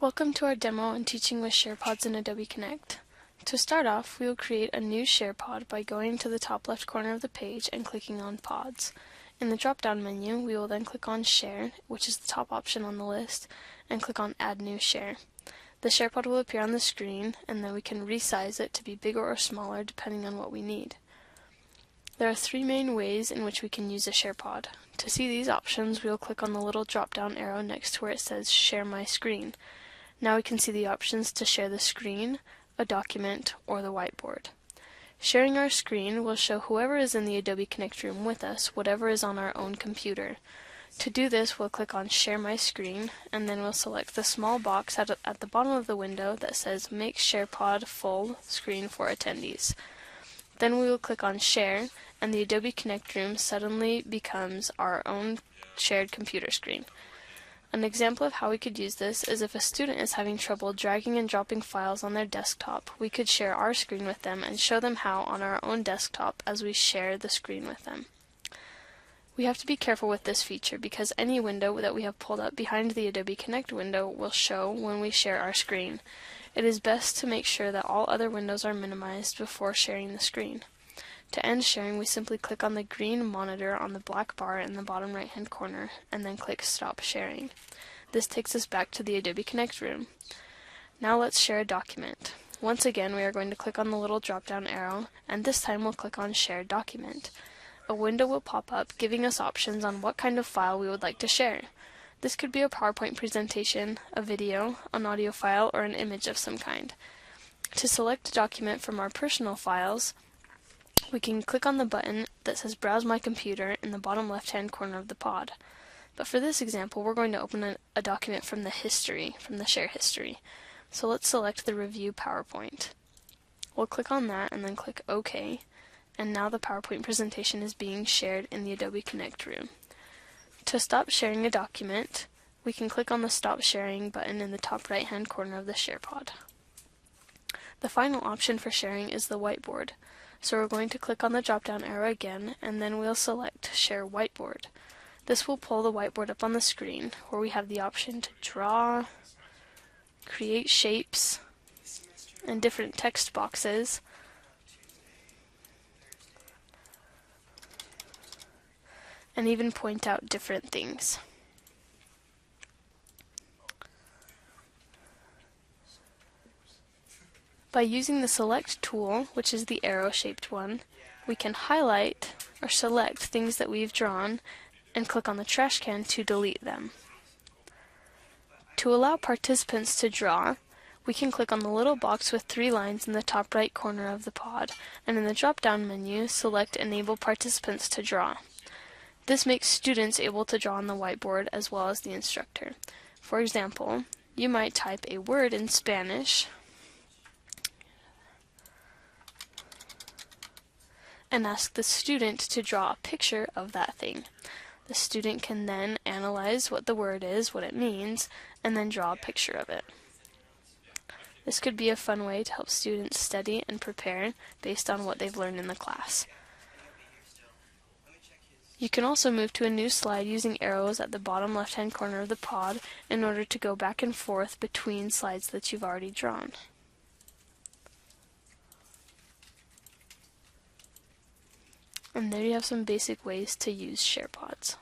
Welcome to our demo on teaching with SharePods in Adobe Connect. To start off, we will create a new SharePod by going to the top left corner of the page and clicking on Pods. In the drop-down menu, we will then click on Share, which is the top option on the list, and click on Add New Share. The SharePod will appear on the screen, and then we can resize it to be bigger or smaller depending on what we need. There are three main ways in which we can use a SharePod. To see these options, we will click on the little drop-down arrow next to where it says Share My Screen. Now we can see the options to share the screen, a document, or the whiteboard. Sharing our screen will show whoever is in the Adobe Connect room with us whatever is on our own computer. To do this, we'll click on Share My Screen, and then we'll select the small box at the bottom of the window that says Make SharePod Full Screen for Attendees. Then we will click on Share, and the Adobe Connect room suddenly becomes our own shared computer screen. An example of how we could use this is if a student is having trouble dragging and dropping files on their desktop, we could share our screen with them and show them how on our own desktop as we share the screen with them. We have to be careful with this feature because any window that we have pulled up behind the Adobe Connect window will show when we share our screen. It is best to make sure that all other windows are minimized before sharing the screen. To end sharing, we simply click on the green monitor on the black bar in the bottom right-hand corner, and then click Stop Sharing. This takes us back to the Adobe Connect room. Now let's share a document. Once again, we are going to click on the little drop-down arrow, and this time we'll click on Share Document. A window will pop up, giving us options on what kind of file we would like to share. This could be a PowerPoint presentation, a video, an audio file, or an image of some kind. To select a document from our personal files, we can click on the button that says Browse My Computer in the bottom left-hand corner of the pod. But for this example, we're going to open a document from the share history. So let's select the Review PowerPoint. We'll click on that and then click OK. And now the PowerPoint presentation is being shared in the Adobe Connect room. To stop sharing a document, we can click on the Stop Sharing button in the top right-hand corner of the SharePod. The final option for sharing is the whiteboard. So we're going to click on the drop-down arrow again, and then we'll select Share Whiteboard. This will pull the whiteboard up on the screen, where we have the option to draw, create shapes, and different text boxes, and even point out different things. By using the Select tool, which is the arrow-shaped one, we can highlight or select things that we've drawn and click on the trash can to delete them. To allow participants to draw, we can click on the little box with three lines in the top right corner of the pod, and in the drop-down menu, select Enable Participants to Draw. This makes students able to draw on the whiteboard as well as the instructor. For example, you might type a word in Spanish and ask the student to draw a picture of that thing. The student can then analyze what the word is, what it means, and then draw a picture of it. This could be a fun way to help students study and prepare based on what they've learned in the class. You can also move to a new slide using arrows at the bottom left-hand corner of the pod in order to go back and forth between slides that you've already drawn. And there you have some basic ways to use SharePods.